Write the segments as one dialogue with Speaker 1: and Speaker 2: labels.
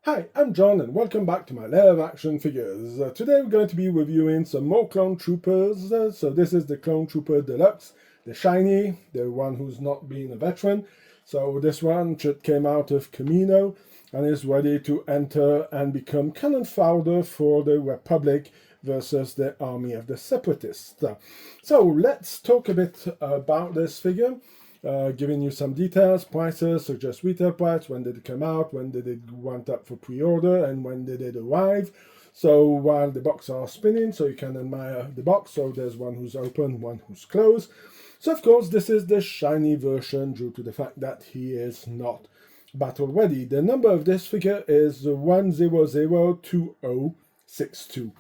Speaker 1: Hi, I'm John and welcome back to my Lair of Action Figures. Today we're going to be reviewing some more Clone Troopers. So this is the Clone Trooper Deluxe, the shiny, the one who's not been a veteran. So this one came out of Camino and is ready to enter and become cannon fodder for the Republic versus the army of the Separatists. So let's talk a bit about this figure. Giving you some details, prices, suggest retail price, when did it come out, when did it went up for pre-order, and when did it arrive. So while the box are spinning, so you can admire the box, so there's one who's open, one who's closed. So of course this is the shiny version due to the fact that he is not battle ready. The number of this figure is 1002062.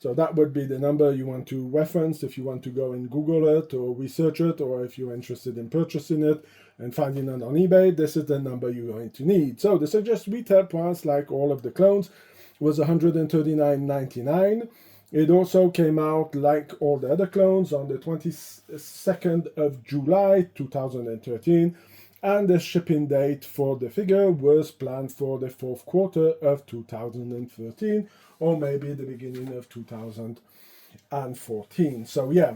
Speaker 1: So that would be the number you want to reference if you want to go and Google it or research it, or if you're interested in purchasing it and finding it on eBay, this is the number you're going to need. So the suggested retail price, like all of the clones, was $139.99. It also came out, like all the other clones, on the 22nd of July 2013, and the shipping date for the figure was planned for the fourth quarter of 2013, or maybe the beginning of 2014. So yeah,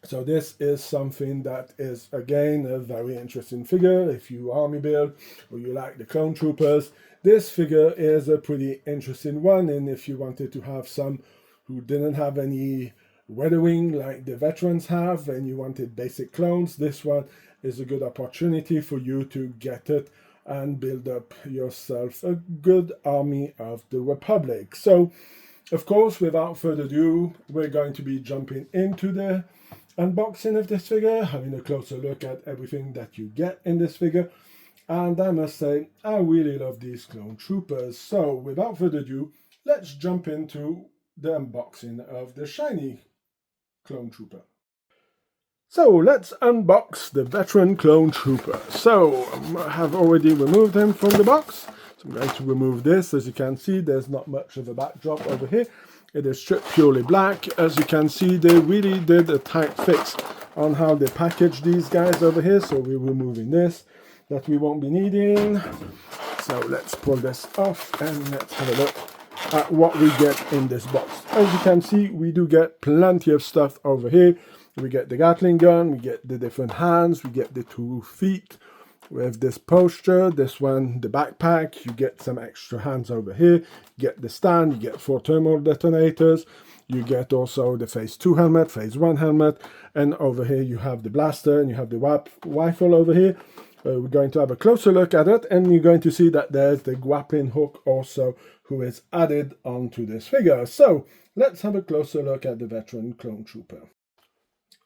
Speaker 1: so this is something that is, again, a very interesting figure. If you army build or you like the Clone Troopers, this figure is a pretty interesting one. And if you wanted to have some who didn't have any weathering like the veterans have, and you wanted basic clones, this one is a good opportunity for you to get it and build up yourself a good army of the Republic. So, of course, without further ado, we're going to be jumping into the unboxing of this figure, having a closer look at everything that you get in this figure. And I must say, I really love these Clone Troopers. So, without further ado, let's jump into the unboxing of the shiny Clone Trooper. So let's unbox the Veteran Clone Trooper. So I have already removed him from the box. So I'm going to remove this. As you can see, there's not much of a backdrop over here. It is stripped purely black. As you can see, they really did a tight fix on how they package these guys over here. So we're removing this that we won't be needing. So let's pull this off and let's have a look at what we get in this box. As you can see, we do get plenty of stuff over here. We get the Gatling gun, we get the different hands, we get the 2 feet with this posture, this one, the backpack, you get some extra hands over here, you get the stand, you get 4 thermal detonators, you get also the phase 2 helmet, phase 1 helmet, and over here you have the blaster and you have the rifle over here. We're going to have a closer look at it, and you're going to see that there's the grappling hook also, who is added onto this figure. So let's have a closer look at the Veteran Clone Trooper.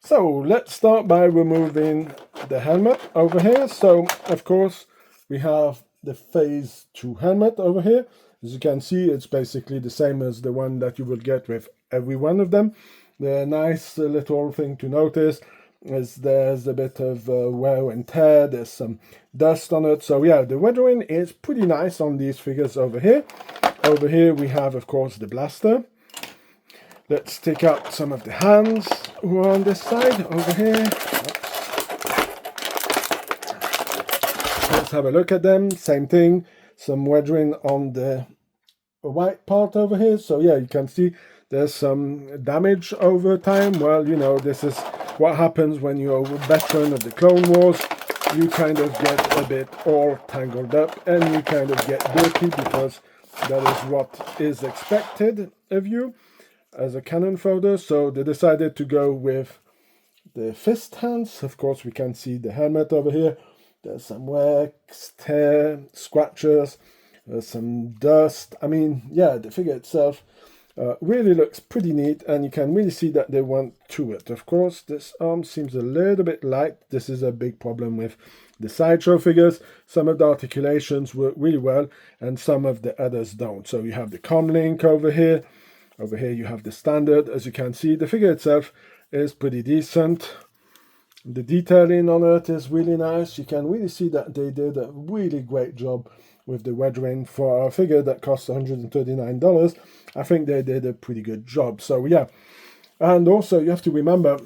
Speaker 1: So let's start by removing the helmet over here. So of course we have the phase 2 helmet over here. As you can see, it's basically the same as the one that you will get with every one of them. The nice little thing to notice is there's a bit of wear and tear, there's some dust on it. So yeah, the weathering is pretty nice on these figures over here. Over here we have, of course, the blaster. Let's take out some of the hands who are on this side over here. Let's have a look at them. Same thing, some weathering on the white part over here. So yeah, you can see there's some damage over time. Well, you know, this is what happens when you're a veteran of the Clone Wars. You kind of get a bit all tangled up and you kind of get dirty, because that is what is expected of you as a cannon fodder. So they decided to go with the fist hands. Of course, we can see the helmet over here. There's some wax, tear, scratches, there's some dust. I mean, yeah, the figure itself really looks pretty neat, and you can really see that they went to it. Of course, this arm seems a little bit light. This is a big problem with the Sideshow figures. Some of the articulations work really well, and some of the others don't. So you have the comlink over here. Over here you have the standard. As you can see, the figure itself is pretty decent. The detailing on it is really nice. You can really see that they did a really great job with the weathering for a figure that costs $139. I think they did a pretty good job. So yeah, and also you have to remember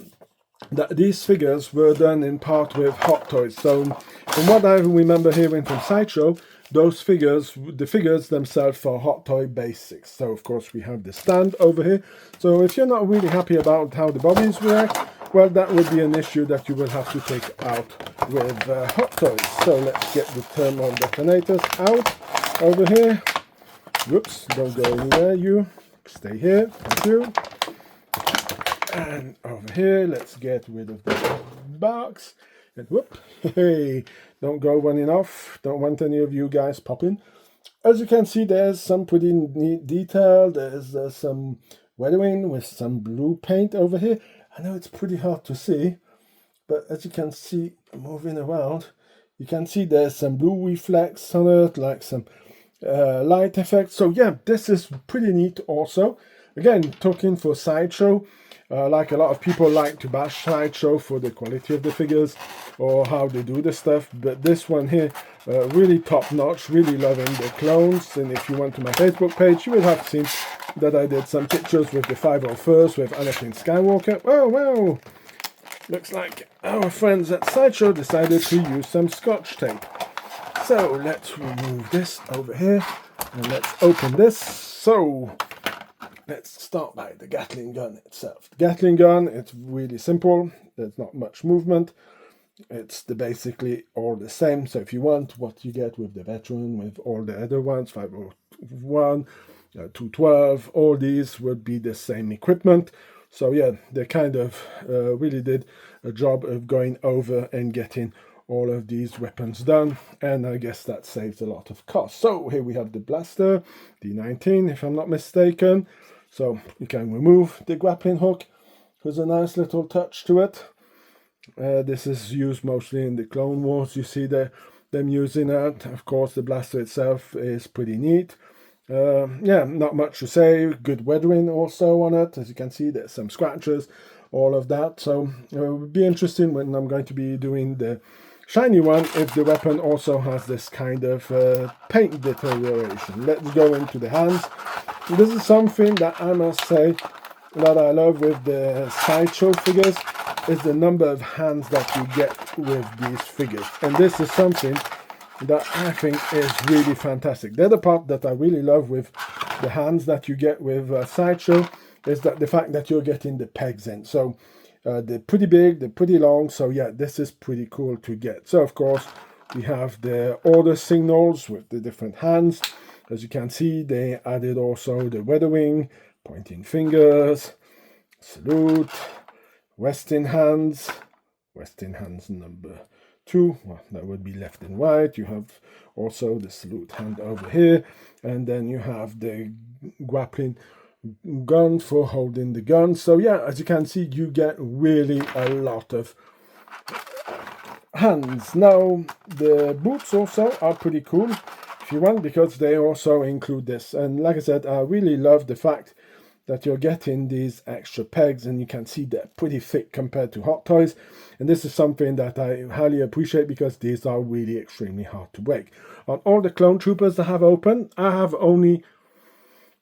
Speaker 1: that these figures were done in part with Hot Toys. So from what I remember hearing from Sideshow, those figures, the figures themselves are Hot Toy Basics. So of course we have the stand over here. So if you're not really happy about how the bodies react, well, that would be an issue that you will have to take out with Hot Toys. So let's get the thermal detonators out over here. Whoops, don't go anywhere, you. Stay here, thank you. And over here, let's get rid of the box. And whoop, hey, don't go running off. Don't want any of you guys popping. As you can see, there's some pretty neat detail. There's some weathering with some blue paint over here. I know it's pretty hard to see, but as you can see, moving around, you can see there's some blue reflex on it, like some light effects. So yeah, this is pretty neat also. Again, talking for Sideshow, like a lot of people like to bash Sideshow for the quality of the figures or how they do the stuff, but this one here, really top notch, really loving the clones. And if you went to my Facebook page, you will have seen that I did some pictures with the 501st with Anakin Skywalker. Oh wow, looks like our friends at Sideshow decided to use some Scotch tape. So let's remove this over here and let's open this. So let's start by the Gatling gun itself. The Gatling gun, it's really simple. There's not much movement. It's basically all the same. So if you want what you get with the Veteran, with all the other ones, 501, 212, all these would be the same equipment. So yeah, they kind of really did a job of going over and getting all of these weapons done, and I guess that saves a lot of cost. So here we have the blaster, D19 if I'm not mistaken. So you can remove the grappling hook. There's a nice little touch to it. This is used mostly in the Clone Wars. You see them using it. Of course, the blaster itself is pretty neat. Yeah, not much to say. Good weathering also on it. As you can see, there's some scratches, all of that. So it will be interesting when I'm going to be doing the shiny one if the weapon also has this kind of paint deterioration. Let's go into the hands. This is something that I must say that I love with the Sideshow figures, is the number of hands that you get with these figures. And this is something that I think is really fantastic. The other part that I really love with the hands that you get with Sideshow is that the fact that you're getting the pegs in. So they're pretty big, they're pretty long, so yeah, this is pretty cool to get. So of course, we have the order signals with the different hands. As you can see, they added also the weathering, pointing fingers, salute, resting hands number 2, well, that would be left and right. You have also the salute hand over here, and then you have the grappling gun for holding the gun. So yeah, as you can see, you get really a lot of hands. Now the boots also are pretty cool if you want, because they also include this. And like I said, I really love the fact that you're getting these extra pegs, and you can see they're pretty thick compared to Hot Toys. And this is something that I highly appreciate, because these are really extremely hard to break. On all the Clone Troopers that I have opened, I have only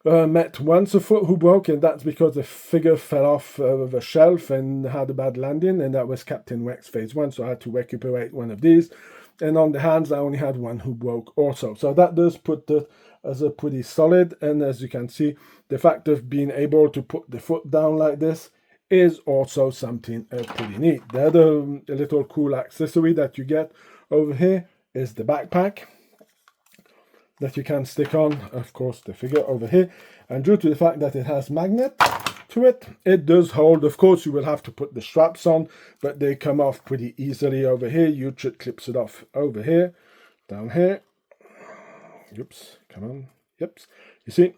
Speaker 1: met once a foot who broke, and that's because the figure fell off of a shelf and had a bad landing, and that was Captain Rex Phase 1, so I had to recuperate one of these. And on the hands, I only had one who broke also. So that does put it as a pretty solid, and as you can see, the fact of being able to put the foot down like this is also something pretty neat. The other little cool accessory that you get over here is the backpack that you can stick on, of course, the figure over here. And due to the fact that it has magnet to it, it does hold. Of course, you will have to put the straps on, but they come off pretty easily over here. You should clip it off over here, down here. Oops, come on. Yep. You see,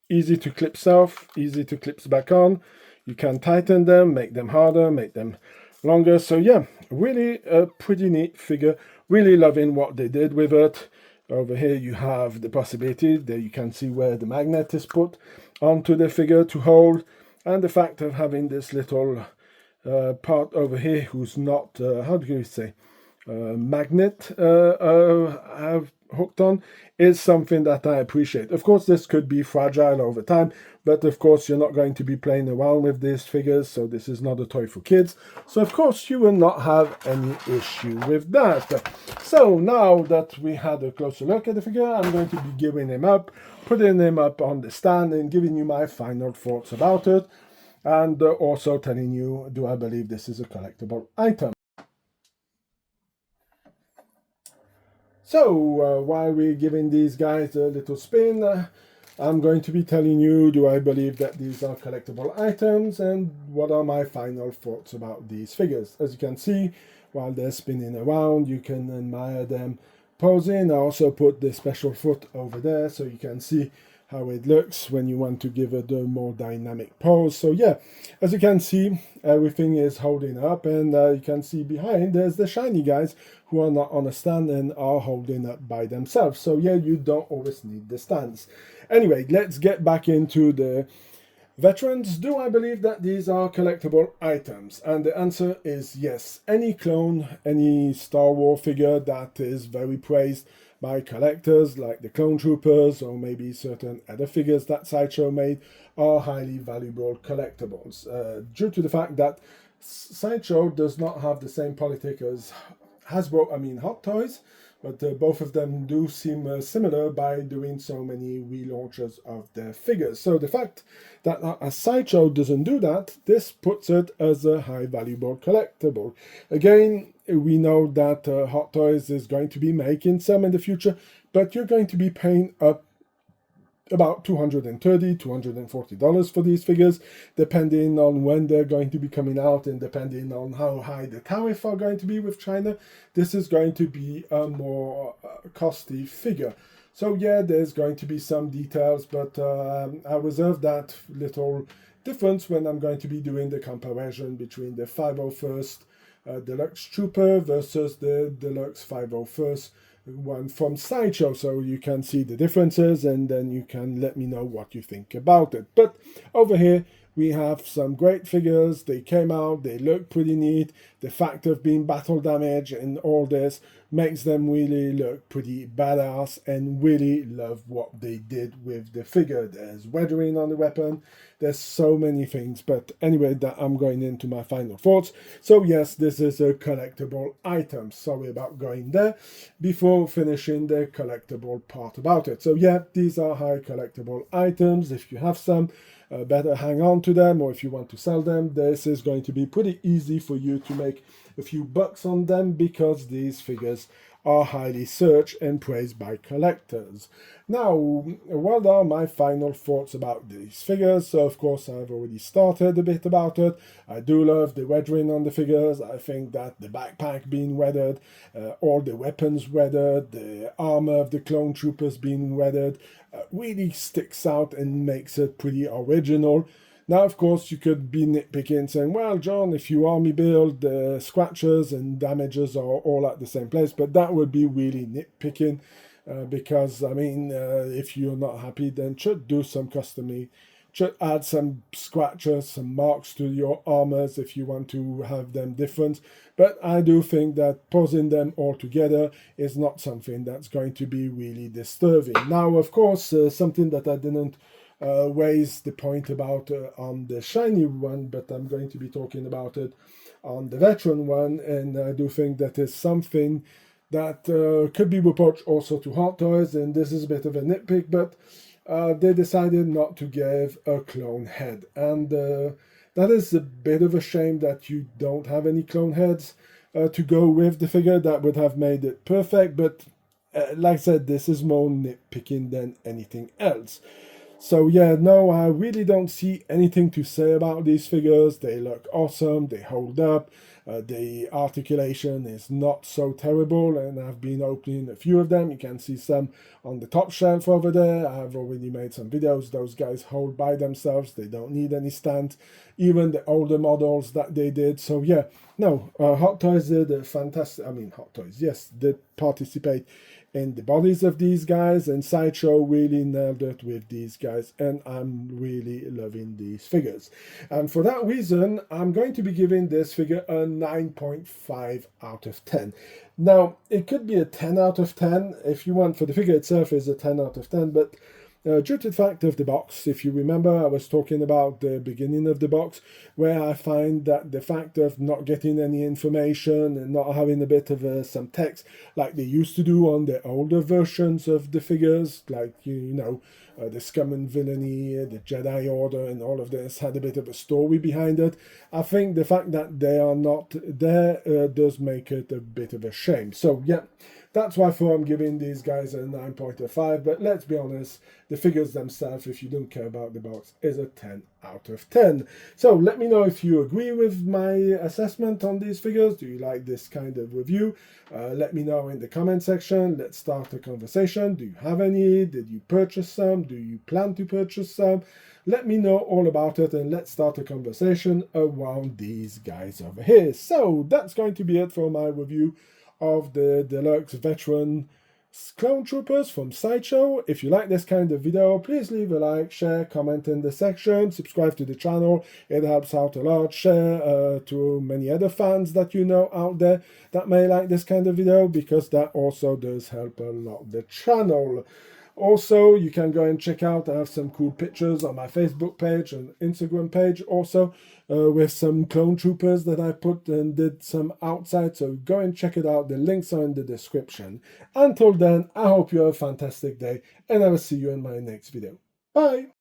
Speaker 1: easy to clip off, easy to clip back on. You can tighten them, make them harder, make them longer. So yeah, really a pretty neat figure. Really loving what they did with it. Over here you have the possibility that you can see where the magnet is put onto the figure to hold, and the fact of having this little part over here who's not, how do you say, magnet hooked on is something that I appreciate. Of course, this could be fragile over time, but of course you're not going to be playing around with these figures, so this is not a toy for kids. So of course you will not have any issue with that. So now that we had a closer look at the figure, I'm going to be giving him up, putting him up on the stand and giving you my final thoughts about it, and also telling you, do I believe this is a collectible item? So, while we're giving these guys a little spin, I'm going to be telling you, do I believe that these are collectible items, and what are my final thoughts about these figures. As you can see, while they're spinning around, you can admire them posing. I also put the special foot over there so you can see how it looks when you want to give it a more dynamic pose. So yeah, as you can see, everything is holding up, and you can see behind there's the shiny guys who are not on a stand and are holding up by themselves. So yeah, you don't always need the stands. Anyway, let's get back into the veterans. Do I believe that these are collectible items? And the answer is yes. Any clone, any Star Wars figure that is very praised by collectors, like the Clone Troopers or maybe certain other figures that Sideshow made, are highly valuable collectibles. Due to the fact that Sideshow does not have the same politic as Hasbro, Hot Toys, but both of them do seem similar by doing so many relaunches of their figures. So the fact that a Sideshow doesn't do that, this puts it as a high valuable collectible. Again, we know that Hot Toys is going to be making some in the future, but you're going to be paying up about $230, $240 for these figures, depending on when they're going to be coming out and depending on how high the tariff are going to be with China. This is going to be a more costly figure. So yeah, there's going to be some details, but I reserve that little difference when I'm going to be doing the comparison between the 501st Deluxe Trooper versus the Deluxe 501st one from Sideshow, so you can see the differences and then you can let me know what you think about it. But over here we have some great figures. They came out, they look pretty neat. The fact of being battle damage and all this makes them really look pretty badass, and really love what they did with the figure. There's weathering on the weapon, there's so many things, but anyway, that I'm going into my final thoughts. So yes, this is a collectible item. Sorry about going there before finishing the collectible part about it. So yeah, these are high collectible items. If you have some, better hang on to them, or if you want to sell them, this is going to be pretty easy for you to make a few bucks on them, because these figures are highly searched and praised by collectors. Now, what are my final thoughts about these figures? So of course I've already started a bit about it. I do love the weathering on the figures. I think that the backpack being weathered, all the weapons weathered, the armor of the clone troopers being weathered, really sticks out and makes it pretty original. Now, of course, you could be nitpicking saying, well, John, if you army build, the scratches and damages are all at the same place. But that would be really nitpicking because, if you're not happy, then should do some custom. Should add some scratches, some marks to your armors if you want to have them different. But I do think that posing them all together is not something that's going to be really disturbing. Now, of course, something that I didn't raise the point about on the shiny one, but I'm going to be talking about it on the veteran one, and I do think that is something that could be reported also to Hot Toys, and this is a bit of a nitpick, but they decided not to give a clone head, and that is a bit of a shame that you don't have any clone heads to go with the figure. That would have made it perfect, but like I said, this is more nitpicking than anything else. So yeah, no, I really don't see anything to say about these figures. They look awesome, they hold up, the articulation is not so terrible, and I've been opening a few of them. You can see some on the top shelf over there. I've already made some videos. Those guys hold by themselves, they don't need any stand, even the older models that they did. So yeah, no, Hot Toys did a fantastic, Hot Toys, yes, did participate in the bodies of these guys, and Sideshow really nailed it with these guys, and I'm really loving these figures. And for that reason, I'm going to be giving this figure a 9.5 out of 10. Now, it could be a 10 out of 10 if you want. For the figure itself is a 10 out of 10, but due to the fact of the box, if you remember, I was talking about the beginning of the box, where I find that the fact of not getting any information and not having a bit of some text like they used to do on the older versions of the figures, like, the Scum and Villainy, the Jedi Order, and all of this had a bit of a story behind it. I think the fact that they are not there does make it a bit of a shame. So, yeah. That's why I'm giving these guys a 9.5, but let's be honest, the figures themselves, if you don't care about the box, is a 10 out of 10. So let me know if you agree with my assessment on these figures. Do you like this kind of review? Let me know in the comment section. Let's start a conversation. Do you have any? Did you purchase some? Do you plan to purchase some? Let me know all about it, and let's start a conversation around these guys over here. So that's going to be it for my review of the Deluxe Veteran Clone Troopers from Sideshow. If you like this kind of video, please leave a like, share, comment in the section, subscribe to the channel. It helps out a lot. Share to many other fans that you know out there that may like this kind of video, because that also does help a lot the channel. Also, you can go and check out, I have some cool pictures on my Facebook page and Instagram page also, with some clone troopers that I put and did some outside, so go and check it out. The links are in the description. Until then, I hope you have a fantastic day, and I will see you in my next video. Bye!